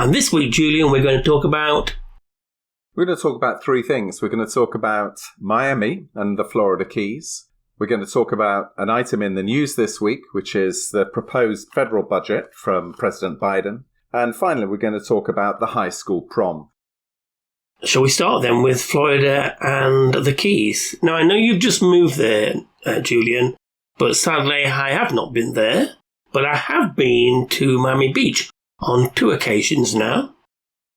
And this week, Julian, we're going to talk about... We're going to talk about three things. We're going to talk about Miami and the Florida Keys. We're going to talk about an item in the news this week, which is the proposed federal budget from President Biden. And finally, we're going to talk about the high school prom. Shall we start then with Florida and the Keys? Now, I know you've just moved there, Julian, but sadly I have not been there. But I have been to Miami Beach on 2 occasions now.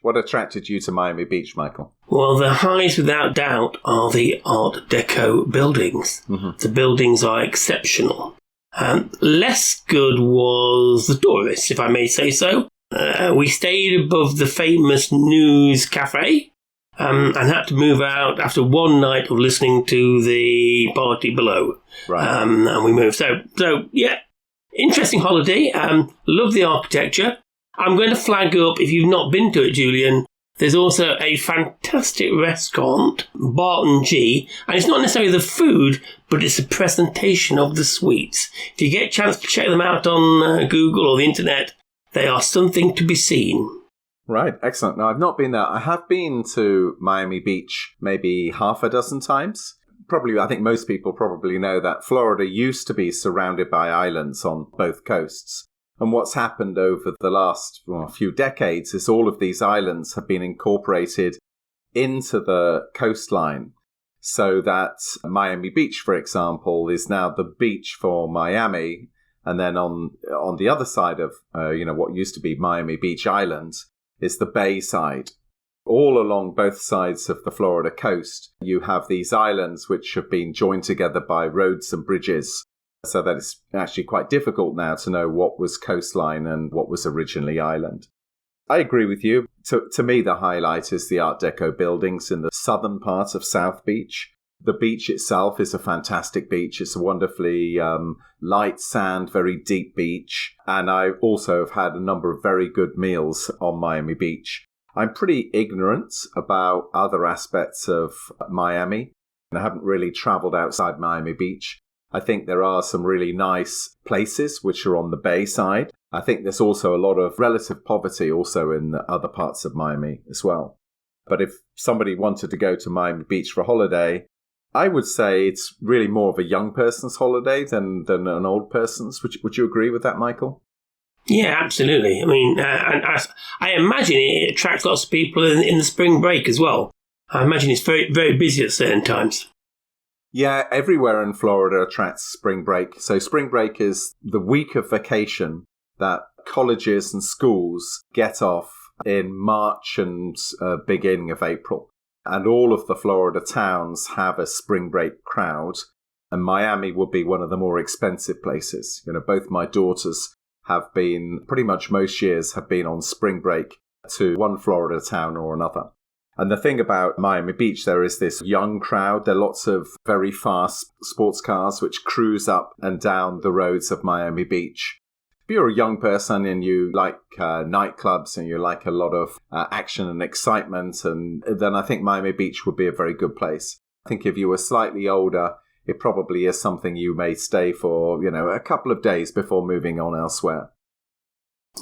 What attracted you to Miami Beach, Michael? Well, the highs, without doubt, are the Art Deco buildings. Mm-hmm. The buildings are exceptional. Less good was the tourists, if I may say so. We stayed above the famous News Cafe and had to move out after one night of listening to the party below. Right. And we moved. So yeah, interesting holiday. Love the architecture. I'm going to flag up, if you've not been to it, Julian, there's also a fantastic restaurant, Barton G, and it's not necessarily the food, but it's the presentation of the sweets. If you get a chance to check them out on Google or the internet, they are something to be seen. Right, excellent. Now, I've not been there. I have been to Miami Beach maybe half a dozen times. Probably, I think most people probably know that Florida used to be surrounded by islands on both coasts. And what's happened over the last few decades is all of these islands have been incorporated into the coastline so that Miami Beach, for example, is now the beach for Miami. And then on the other side of, what used to be Miami Beach Island is the bay side. All along both sides of the Florida coast, you have these islands which have been joined together by roads and bridges. So that it's actually quite difficult now to know what was coastline and what was originally island. I agree with you. To me, the highlight is the Art Deco buildings in the southern part of South Beach. The beach itself is a fantastic beach. It's a wonderfully light sand, very deep beach. And I also have had a number of very good meals on Miami Beach. I'm pretty ignorant about other aspects of Miami, and I haven't really traveled outside Miami Beach. I think there are some really nice places which are on the bay side. I think there's also a lot of relative poverty also in the other parts of Miami as well. But if somebody wanted to go to Miami Beach for a holiday, I would say it's really more of a young person's holiday than an old person's. Would you agree with that, Michael? Yeah, absolutely. I mean, and I imagine it attracts lots of people in the spring break as well. I imagine it's very, very busy at certain times. Yeah, everywhere in Florida attracts spring break. So spring break is the week of vacation that colleges and schools get off in March and beginning of April. And all of the Florida towns have a spring break crowd. And Miami would be one of the more expensive places. Both my daughters have been, pretty much most years, have been on spring break to one Florida town or another. And the thing about Miami Beach, there is this young crowd. There are lots of very fast sports cars which cruise up and down the roads of Miami Beach. If you're a young person and you like nightclubs and you like a lot of action and excitement, and then I think Miami Beach would be a very good place. I think if you were slightly older, it probably is something you may stay for, a couple of days before moving on elsewhere.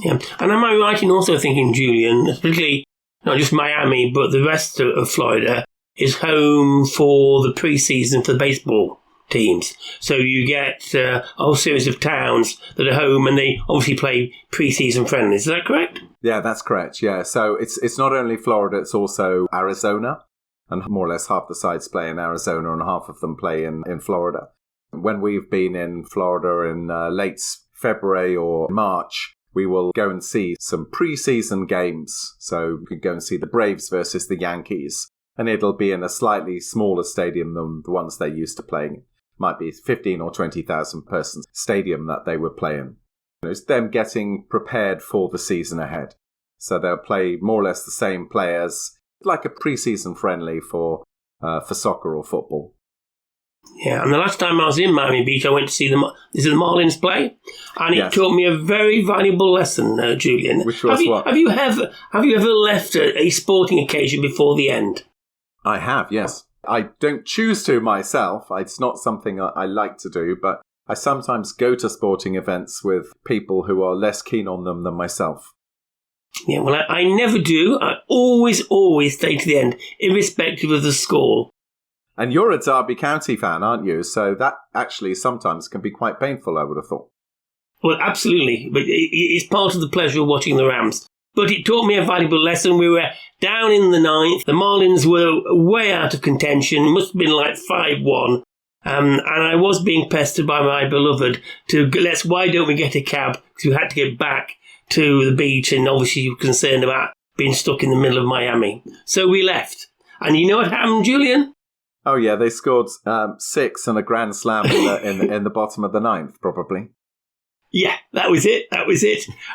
Yeah, and am I right in also thinking, Julian, particularly not just Miami, but the rest of Florida is home for the pre-season for the baseball teams. So you get a whole series of towns that are home and they obviously play pre-season friendlies. Is that correct? Yeah, that's correct. Yeah. So it's not only Florida, it's also Arizona. And more or less half the sides play in Arizona and half of them play in Florida. When we've been in Florida in late February or March, we will go and see some pre-season games. So we could go and see the Braves versus the Yankees. And it'll be in a slightly smaller stadium than the ones they're used to playing. Might be 15 or 20,000 person stadium that they were playing. It's them getting prepared for the season ahead. So they'll play more or less the same players, like a pre-season friendly for soccer or football. Yeah, and the last time I was in Miami Beach, I went to see the Marlins play, and it taught me a very valuable lesson, Julian. Which was what? Have you ever left a sporting occasion before the end? I have, yes. I don't choose to myself. It's not something I like to do, but I sometimes go to sporting events with people who are less keen on them than myself. Yeah, well, I never do. I always stay to the end, irrespective of the score. And you're a Derby County fan, aren't you? So that actually sometimes can be quite painful, I would have thought. Well, absolutely. But it's part of the pleasure of watching the Rams. But it taught me a valuable lesson. We were down in the ninth. The Marlins were way out of contention. It must have been like 5-1. And I was being pestered by my beloved to, why don't we get a cab? Because we had to get back to the beach, and obviously you were concerned about being stuck in the middle of Miami. So we left. And you know what happened, Julian? Oh, yeah, they scored 6 and a grand slam in the bottom of the ninth, probably. Yeah, that was it.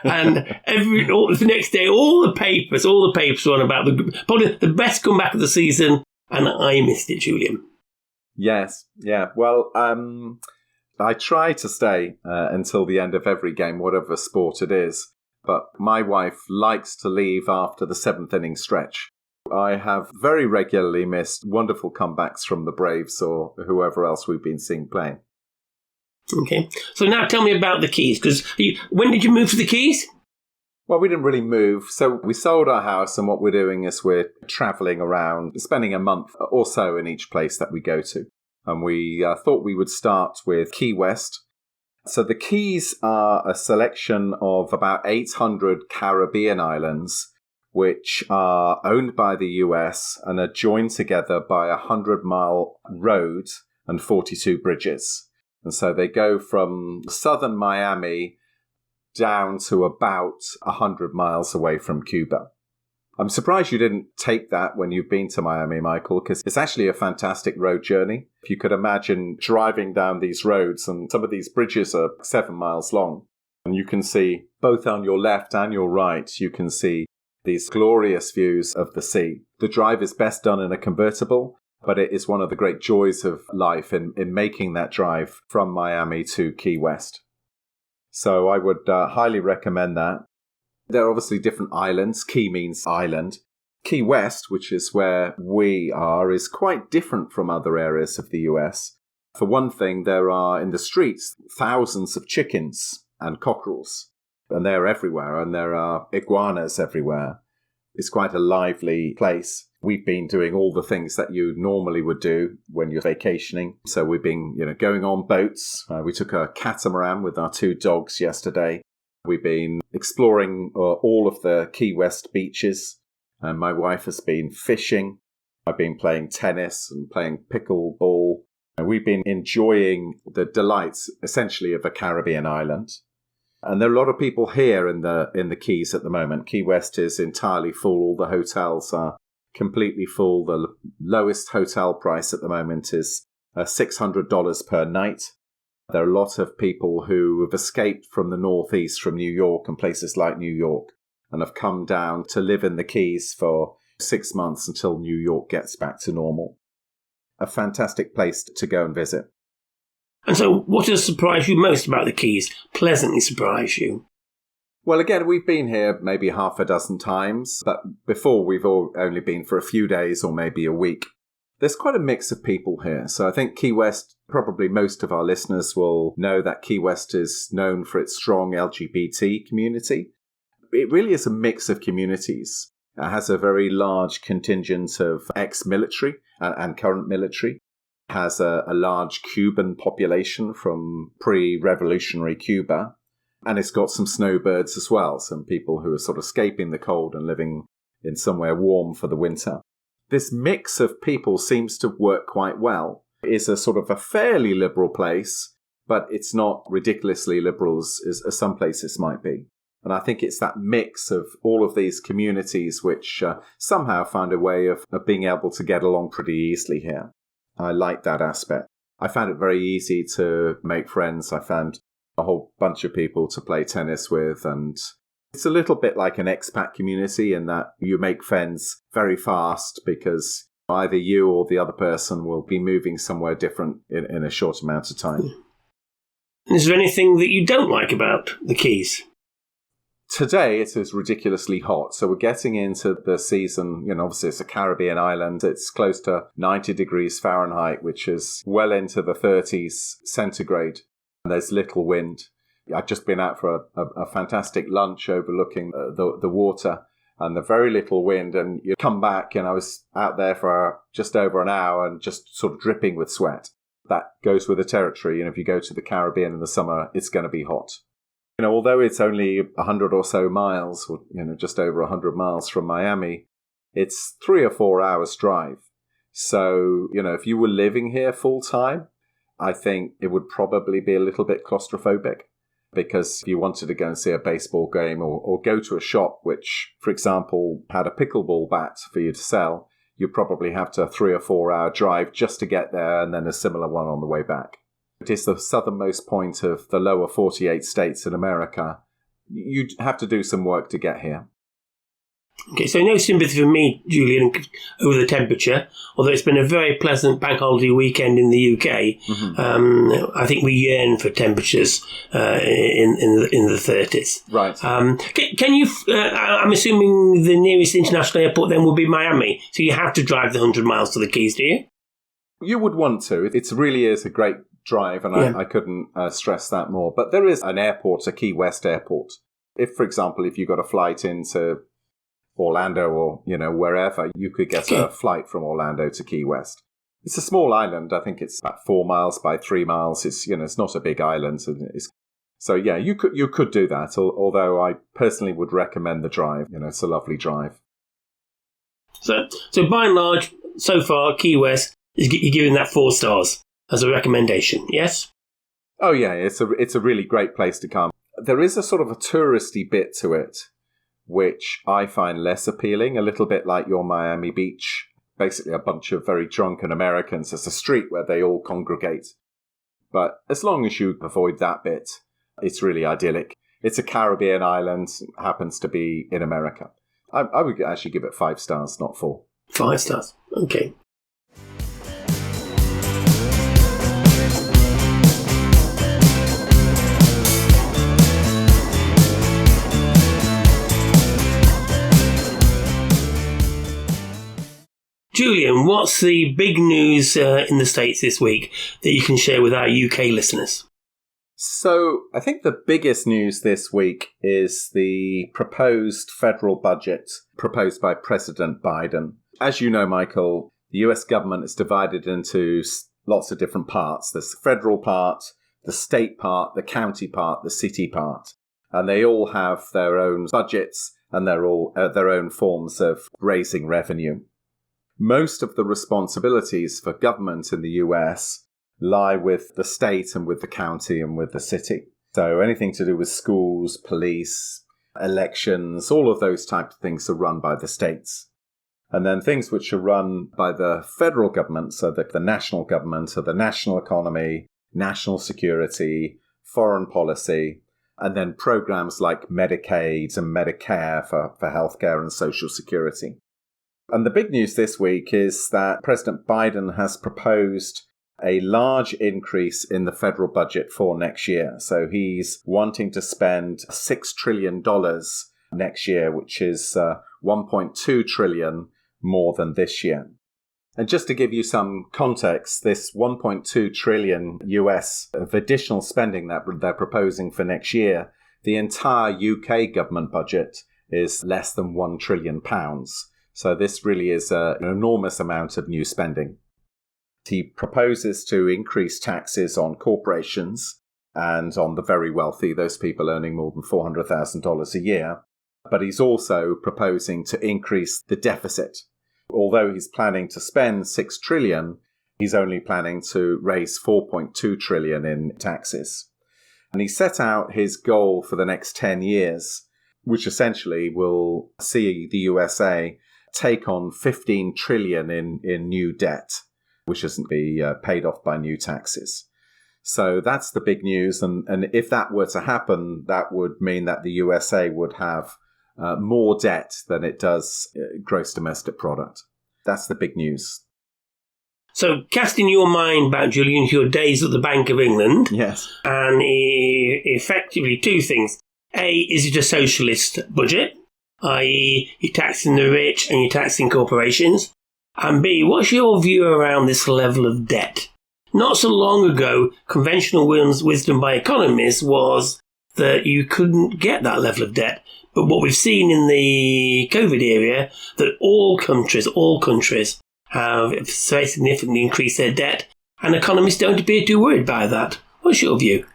And the next day, all the papers were on about probably the best comeback of the season, and I missed it, Julian. Yes, yeah. Well, I try to stay until the end of every game, whatever sport it is. But my wife likes to leave after the 7th inning stretch. I have very regularly missed wonderful comebacks from the Braves or whoever else we've been seeing playing. Okay. So now tell me about the Keys, because when did you move to the Keys? Well, we didn't really move. So we sold our house, and what we're doing is we're travelling around, spending a month or so in each place that we go to. And we thought we would start with Key West. So the Keys are a selection of about 800 Caribbean islands, which are owned by the US and are joined together by a 100-mile road and 42 bridges. And so they go from southern Miami down to about 100 miles away from Cuba. I'm surprised you didn't take that when you've been to Miami, Michael, because it's actually a fantastic road journey. If you could imagine driving down these roads, and some of these bridges are 7 miles long, and you can see both on your left and your right, you can see these glorious views of the sea. The drive is best done in a convertible, but it is one of the great joys of life in making that drive from Miami to Key West. So I would highly recommend that. There are obviously different islands. Key means island. Key West, which is where we are, is quite different from other areas of the US. For one thing, there are in the streets thousands of chickens and cockerels, and they're everywhere, and there are iguanas everywhere. It's quite a lively place. We've been doing all the things that you normally would do when you're vacationing. So we've been, going on boats. We took a catamaran with our 2 dogs yesterday. We've been exploring all of the Key West beaches. And my wife has been fishing. I've been playing tennis and playing pickleball. And we've been enjoying the delights, essentially, of a Caribbean island. And there are a lot of people here in the Keys at the moment. Key West is entirely full. All the hotels are completely full. The lowest hotel price at the moment is $600 per night. There are a lot of people who have escaped from the Northeast, from New York and places like New York, and have come down to live in the Keys for 6 months until New York gets back to normal. A fantastic place to go and visit. And so what has surprised you most about the Keys? Pleasantly surprised you? Well, again, we've been here maybe half a dozen times, but before we've only been for a few days or maybe a week. There's quite a mix of people here. So I think Key West, probably most of our listeners will know that Key West is known for its strong LGBT community. It really is a mix of communities. It has a very large contingent of ex-military and current military. It has a large Cuban population from pre-revolutionary Cuba. And it's got some snowbirds as well, some people who are sort of escaping the cold and living in somewhere warm for the winter. This mix of people seems to work quite well. It is a sort of a fairly liberal place, but it's not ridiculously liberal as some places might be. And I think it's that mix of all of these communities which somehow found a way of being able to get along pretty easily here. I like that aspect. I found it very easy to make friends. I found a whole bunch of people to play tennis with, and it's a little bit like an expat community in that you make friends very fast because either you or the other person will be moving somewhere different in a short amount of time. Is there anything that you don't like about the Keys? Today it is ridiculously hot, so we're getting into the season, obviously it's a Caribbean island, it's close to 90 degrees Fahrenheit, which is well into the 30s centigrade. There's little wind. I'd just been out for a fantastic lunch overlooking the water and the very little wind. And you come back, and I was out there for just over an hour and just sort of dripping with sweat. That goes with the territory. If you go to the Caribbean in the summer, it's going to be hot. Although it's only 100 or so miles, or, just over 100 miles from Miami, it's 3 or 4 hours drive. So, if you were living here full time, I think it would probably be a little bit claustrophobic, because if you wanted to go and see a baseball game or go to a shop which, for example, had a pickleball bat for you to sell, you'd probably have to 3 or 4 hour drive just to get there, and then a similar one on the way back. It is the southernmost point of the lower 48 states in America. You'd have to do some work to get here. Okay, so no sympathy from me, Julian, over the temperature, although it's been a very pleasant bank holiday weekend in the UK. Mm-hmm. I think we yearn for temperatures in the 30s. Right. Can you, I'm assuming the nearest international airport then will be Miami, so you have to drive the 100 miles to the Keys, do you? You would want to. It really is a great drive, and I couldn't stress that more. But there is an airport, a Key West airport. If, for example, if you got a flight into Orlando or, wherever, you could get a flight from Orlando to Key West. It's a small island. I think it's about 4 miles by 3 miles. It's, it's not a big island. So yeah, you could do that. Although I personally would recommend the drive. It's a lovely drive. So by and large, so far, Key West you're giving that 4 stars as a recommendation. Yes. Oh yeah, it's a really great place to come. There is a sort of a touristy bit to it, which I find less appealing, a little bit like your Miami Beach. Basically a bunch of very drunken Americans. It's a street where they all congregate. But as long as you avoid that bit, it's really idyllic. It's a Caribbean island, happens to be in America. I would actually give it 5 stars, not 4. 5 stars, okay. Julian, what's the big news in the States this week that you can share with our UK listeners? So I think the biggest news this week is the proposed federal budget proposed by President Biden. As you know, Michael, the US government is divided into lots of different parts. There's the federal part, the state part, the county part, the city part. And they all have their own budgets and they're all their own forms of raising revenue. Most of the responsibilities for government in the US lie with the state and with the county and with the city. So anything to do with schools, police, elections, all of those types of things are run by the states. And then things which are run by the federal government, so the national government, or the national economy, national security, foreign policy, and then programs like Medicaid and Medicare for healthcare and social security. And the big news this week is that President Biden has proposed a large increase in the federal budget for next year. So he's wanting to spend $6 trillion next year, which is $1.2 trillion more than this year. And just to give you some context, this $1.2 trillion US of additional spending that they're proposing for next year, the entire UK government budget is less than £1 trillion. So this really is an enormous amount of new spending. He proposes to increase taxes on corporations and on the very wealthy, those people earning more than $400,000 a year. But he's also proposing to increase the deficit. Although he's planning to spend $6 trillion, he's only planning to raise $4.2 trillion in taxes. And he set out his goal for the next 10 years, which essentially will see the USA take on $15 trillion in new debt, which isn't be paid off by new taxes. So that's the big news. And if that were to happen, that would mean that the USA would have more debt than it does gross domestic product. That's the big news. So casting your mind back, Julian, to your days at the Bank of England. Yes. And effectively 2 things. A, is it a socialist budget? I.e., you're taxing the rich and you're taxing corporations? And B, what's your view around this level of debt? Not so long ago, conventional wisdom by economists was that you couldn't get that level of debt. But what we've seen in the COVID area, that all countries have very significantly increased their debt, and economists don't appear too worried by that. What's your view?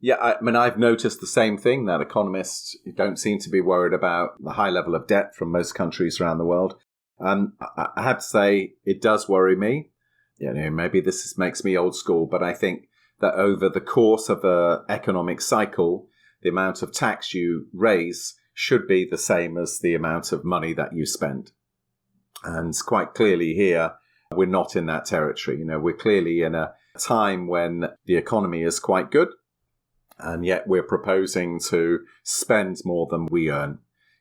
Yeah, I mean, I've noticed the same thing, that economists don't seem to be worried about the high level of debt from most countries around the world. I have to say, it does worry me. Maybe this makes me old school, but I think that over the course of an economic cycle, the amount of tax you raise should be the same as the amount of money that you spend. And quite clearly here, we're not in that territory. We're clearly in a time when the economy is quite good, and yet we're proposing to spend more than we earn.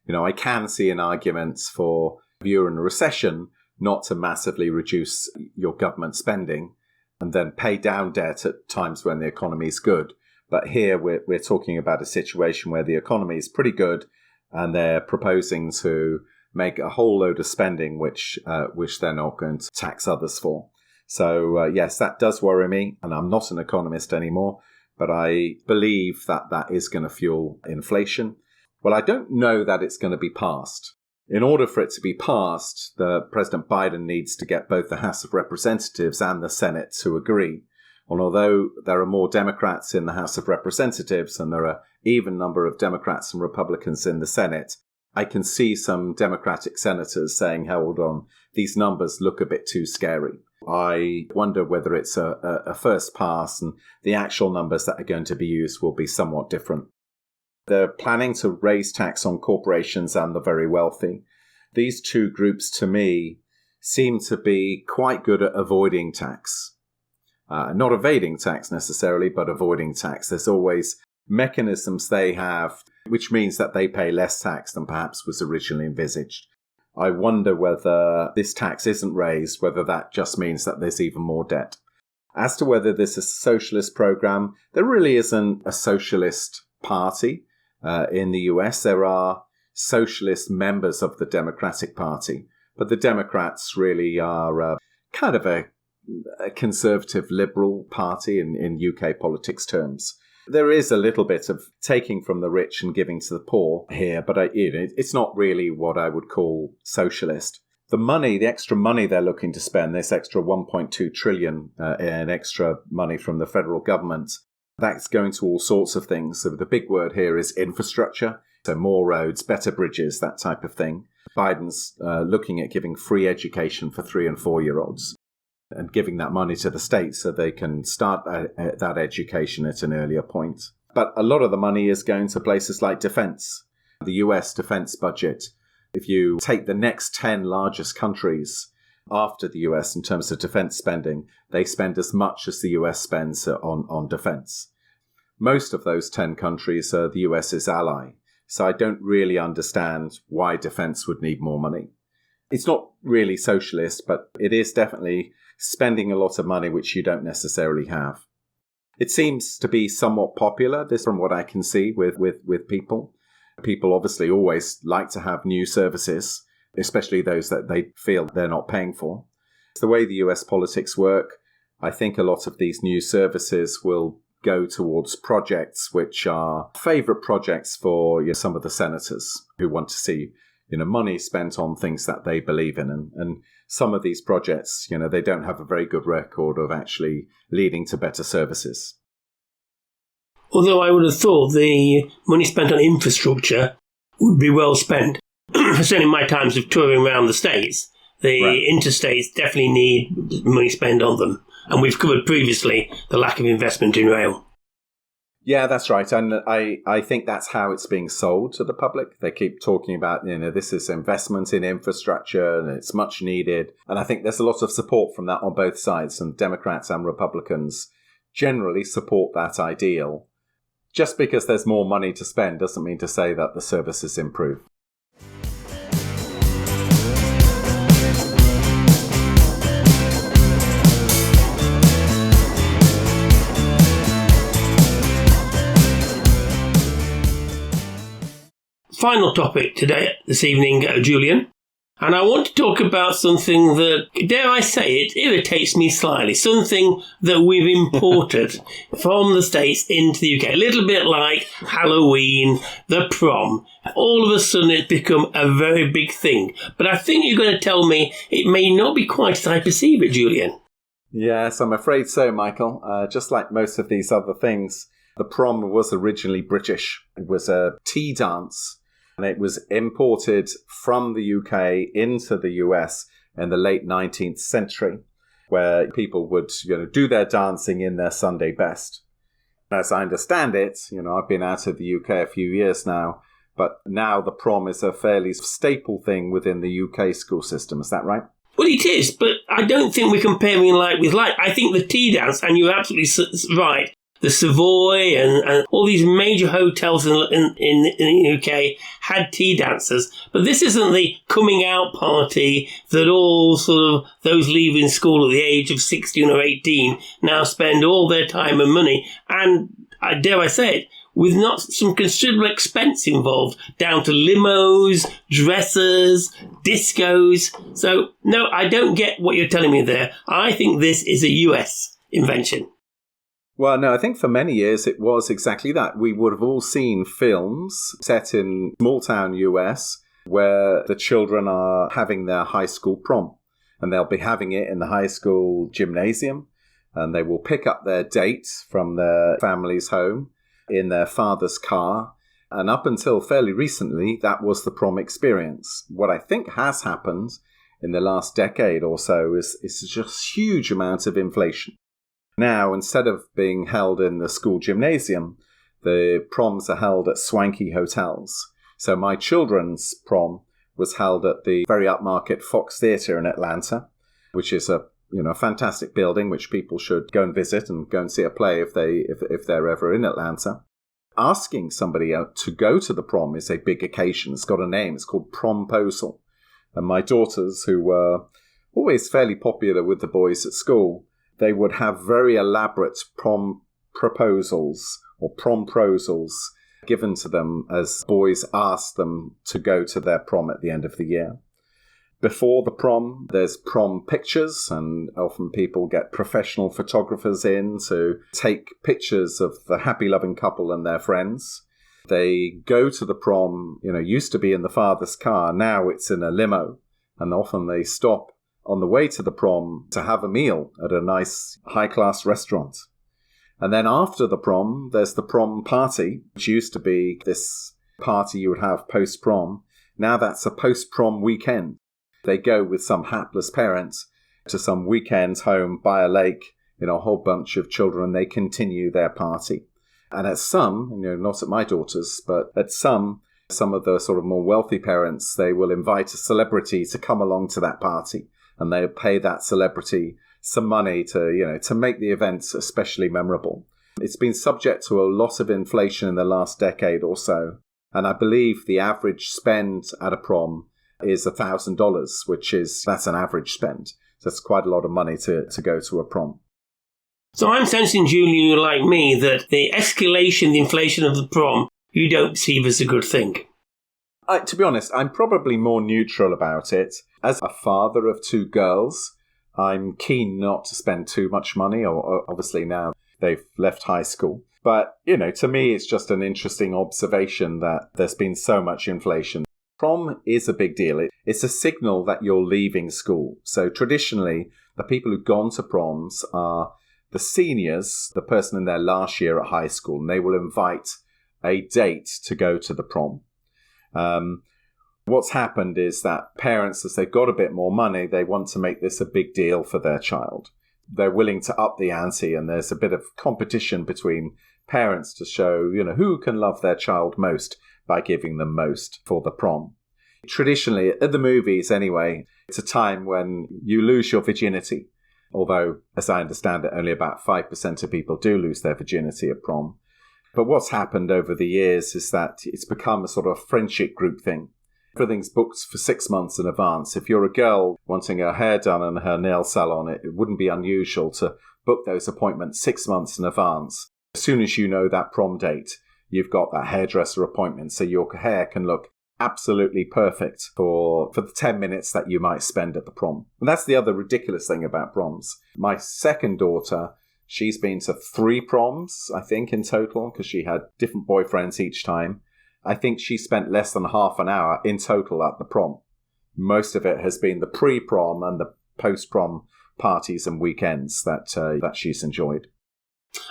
I can see an argument for, if you're in a recession, not to massively reduce your government spending and then pay down debt at times when the economy is good. But here we're talking about a situation where the economy is pretty good and they're proposing to make a whole load of spending which they're not going to tax others for. So yes, that does worry me, and I'm not an economist anymore. But I believe that is going to fuel inflation. Well, I don't know that it's going to be passed. In order for it to be passed, President Biden needs to get both the House of Representatives and the Senate to agree. And although there are more Democrats in the House of Representatives and there are even number of Democrats and Republicans in the Senate, I can see some Democratic senators saying, hold on, these numbers look a bit too scary. I wonder whether it's a first pass and the actual numbers that are going to be used will be somewhat different. They're planning to raise tax on corporations and the very wealthy. These two groups, to me, seem to be quite good at avoiding tax. Not evading tax necessarily, but avoiding tax. There's always mechanisms they have, which means that they pay less tax than perhaps was originally envisaged. I wonder whether this tax isn't raised, whether that just means that there's even more debt. As to whether this is a socialist program, there really isn't a socialist party in the US. There are socialist members of the Democratic Party, but the Democrats really are kind of a conservative liberal party in UK politics terms. There is a little bit of taking from the rich and giving to the poor here, but it's not really what I would call socialist. The extra money they're looking to spend, this extra 1.2 trillion in extra money from the federal government, that's going to all sorts of things. So the big word here is infrastructure. So more roads, better bridges, that type of thing. Biden's looking at giving free education for 3- and 4-year-olds. And giving that money to the states so they can start that education at an earlier point. But a lot of the money is going to places like defense. The US defense budget, if you take the next 10 largest countries after the US in terms of defense spending, they spend as much as the US spends on defense. Most of those 10 countries are the US's ally. So I don't really understand why defense would need more money. It's not really socialist, but it is definitely spending a lot of money which you don't necessarily have. It seems to be somewhat popular, this from what I can see with people. People obviously always like to have new services, especially those that they feel they're not paying for. It's the way the US politics work. I think a lot of these new services will go towards projects which are favourite projects for some of the senators who want to see money spent on things that they believe in. And some of these projects, they don't have a very good record of actually leading to better services. Although I would have thought the money spent on infrastructure would be well spent. Certainly in my times of touring around the States, the interstates definitely need money spent on them. And we've covered previously the lack of investment in rail. Yeah, that's right. And I think that's how it's being sold to the public. They keep talking about, this is investment in infrastructure and it's much needed. And I think there's a lot of support from that on both sides. And Democrats and Republicans generally support that ideal. Just because there's more money to spend doesn't mean to say that the services improve. Final topic this evening, Julian. And I want to talk about something that, dare I say it, irritates me slightly. Something that we've imported from the States into the UK. A little bit like Halloween, the prom. All of a sudden it's become a very big thing. But I think you're going to tell me it may not be quite as I perceive it, Julian. Yes, I'm afraid so, Michael. Just like most of these other things, the prom was originally British. It was a tea dance. And it was imported from the UK into the US in the late 19th century, where people would, do their dancing in their Sunday best. As I understand it, I've been out of the UK a few years now, but now the prom is a fairly staple thing within the UK school system. Is that right? Well, it is, but I don't think we're comparing like with like. I think the tea dance, and you're absolutely right, the Savoy and all these major hotels in the UK had tea dancers. But this isn't the coming out party that all sort of those leaving school at the age of 16 or 18 now spend all their time and money. And dare I say it, with not some considerable expense involved, down to limos, dressers, discos. So, no, I don't get what you're telling me there. I think this is a US invention. Well, no, I think for many years it was exactly that. We would have all seen films set in small-town US where the children are having their high school prom. And they'll be having it in the high school gymnasium. And they will pick up their date from their family's home in their father's car. And up until fairly recently, that was the prom experience. What I think has happened in the last decade or so is just huge amount of inflation. Now, instead of being held in the school gymnasium, the proms are held at swanky hotels. So my children's prom was held at the very upmarket Fox Theatre in Atlanta, which is a fantastic building which people should go and visit and go and see a play if they're ever in Atlanta. Asking somebody out to go to the prom is a big occasion. It's got a name. It's called Prom Proposal. And my daughters, who were always fairly popular with the boys at school, they would have very elaborate prom proposals or prom prosals given to them as boys asked them to go to their prom at the end of the year. Before the prom, there's prom pictures, and often people get professional photographers in to take pictures of the happy loving couple and their friends. They go to the prom, used to be in the father's car, now it's in a limo, and often they stop on the way to the prom to have a meal at a nice high-class restaurant. And then after the prom, there's the prom party, which used to be this party you would have post-prom. Now that's a post-prom weekend. They go with some hapless parents to some weekend home by a lake, a whole bunch of children, and they continue their party. And at some, not at my daughter's, but at some of the sort of more wealthy parents, they will invite a celebrity to come along to that party. And they'll pay that celebrity some money to make the event especially memorable. It's been subject to a lot of inflation in the last decade or so. And I believe the average spend at a prom is $1,000, that's an average spend. So that's quite a lot of money to go to a prom. So I'm sensing, Julian, you're like me, that the escalation, the inflation of the prom, you don't perceive as a good thing. To be honest, I'm probably more neutral about it. As a father of two girls, I'm keen not to spend too much money, or obviously now they've left high school. But, to me, it's just an interesting observation that there's been so much inflation. Prom is a big deal. It's a signal that you're leaving school. So traditionally, the people who've gone to proms are the seniors, the person in their last year at high school, and they will invite a date to go to the prom. What's happened is that parents, as they've got a bit more money, they want to make this a big deal for their child. They're willing to up the ante, and there's a bit of competition between parents to show, who can love their child most by giving them most for the prom. Traditionally, at the movies anyway, it's a time when you lose your virginity. Although, as I understand it, only about 5% of people do lose their virginity at prom. But what's happened over the years is that it's become a sort of friendship group thing. Everything's booked for 6 months in advance. If you're a girl wanting her hair done and her nail salon, it wouldn't be unusual to book those appointments 6 months in advance. As soon as you know that prom date, you've got that hairdresser appointment, so your hair can look absolutely perfect for the 10 minutes that you might spend at the prom. And that's the other ridiculous thing about proms. My second daughter, she's been to 3 proms, I think, in total, because she had different boyfriends each time. I think she spent less than half an hour in total at the prom. Most of it has been the pre-prom and the post-prom parties and weekends that she's enjoyed.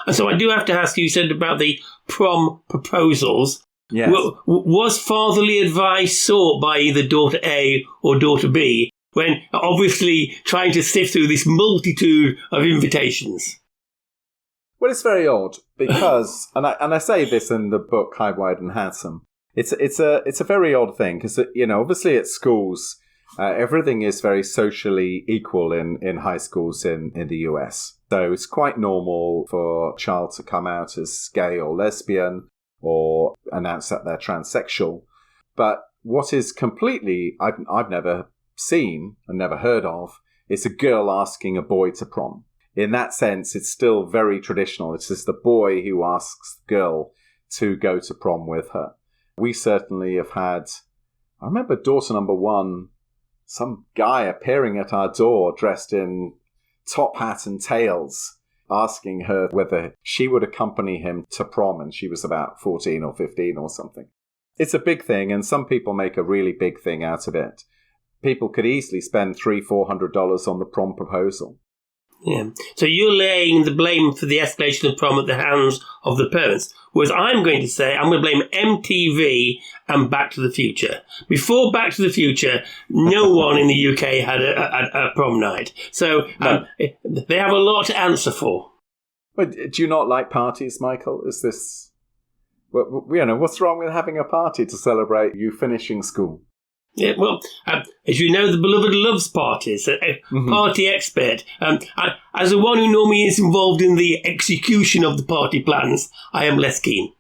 And so I do have to ask you said about the prom proposals. Yes. Was fatherly advice sought by either daughter A or daughter B when obviously trying to sift through this multitude of invitations? Well, it's very odd because, and I say this in the book High, Wide and Handsome, it's a very odd thing because, obviously at schools, everything is very socially equal in high schools in the US. So it's quite normal for a child to come out as gay or lesbian or announce that they're transsexual. But what is completely, I've never seen and never heard of, is a girl asking a boy to prom. In that sense, it's still very traditional. It's just the boy who asks the girl to go to prom with her. We certainly have had, I remember daughter number 1, some guy appearing at our door dressed in top hat and tails, asking her whether she would accompany him to prom, and she was about 14 or 15 or something. It's a big thing, and some people make a really big thing out of it. People could easily spend $300-400 on the prom proposal. Yeah. So you're laying the blame for the escalation of prom at the hands of the parents. Whereas I'm going to blame MTV and Back to the Future. Before Back to the Future, no one in the UK had a prom night. So they have a lot to answer for. But do you not like parties, Michael? Is this... what's wrong with having a party to celebrate you finishing school? Yeah, well, as you know, the beloved loves parties. Party expert. As the one who normally is involved in the execution of the party plans, I am less keen.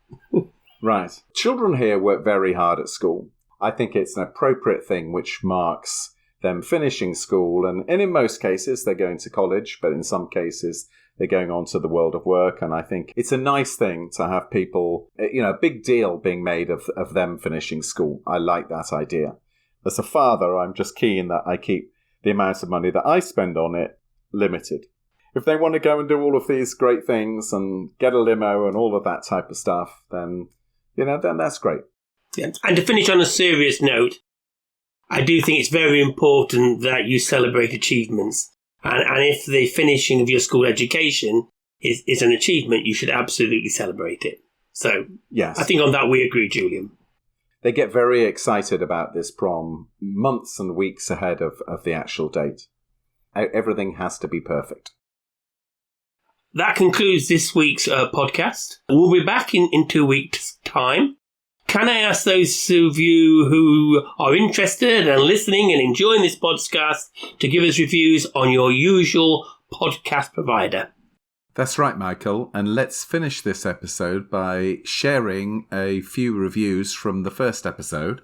Right. Children here work very hard at school. I think it's an appropriate thing which marks them finishing school. And in most cases, they're going to college, but in some cases, they're going on to the world of work. And I think it's a nice thing to have people, a big deal being made of them finishing school. I like that idea. As a father, I'm just keen that I keep the amount of money that I spend on it limited. If they want to go and do all of these great things and get a limo and all of that type of stuff, then that's great. Yeah. And to finish on a serious note, I do think it's very important that you celebrate achievements. And if the finishing of your school education is an achievement, you should absolutely celebrate it. So yes. I think on that we agree, Julian. They get very excited about this prom months and weeks ahead of the actual date. Everything has to be perfect. That concludes this week's podcast. We'll be back in 2 weeks' time. Can I ask those of you who are interested and listening and enjoying this podcast to give us reviews on your usual podcast provider? That's right, Michael. And let's finish this episode by sharing a few reviews from the first episode.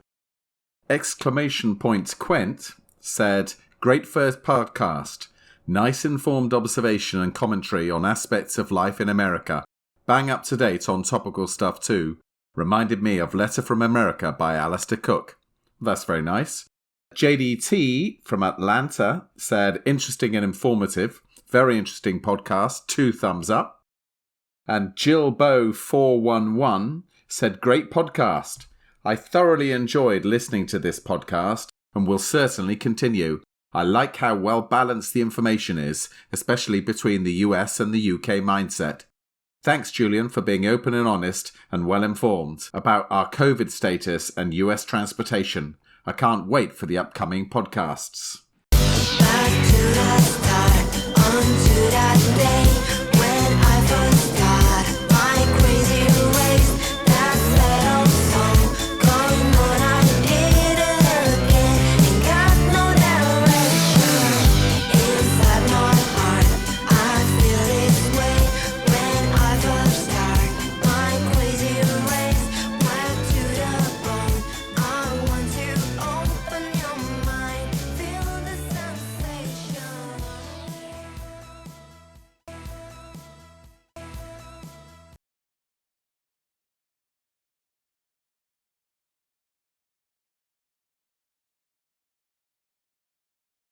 Quent said, "Great first podcast. Nice informed observation and commentary on aspects of life in America. Bang up to date on topical stuff too. Reminded me of Letter from America by Alistair Cook." That's very nice. JDT from Atlanta said, "Interesting and informative. Very interesting podcast. 2 thumbs up." And Jill Bow 411 said, "Great podcast. I thoroughly enjoyed listening to this podcast and will certainly continue. I like how well balanced the information is, especially between the US and the UK mindset. Thanks, Julian, for being open and honest and well informed about our COVID status and US transportation. I can't wait for the upcoming podcasts." Back to that start, on to that day.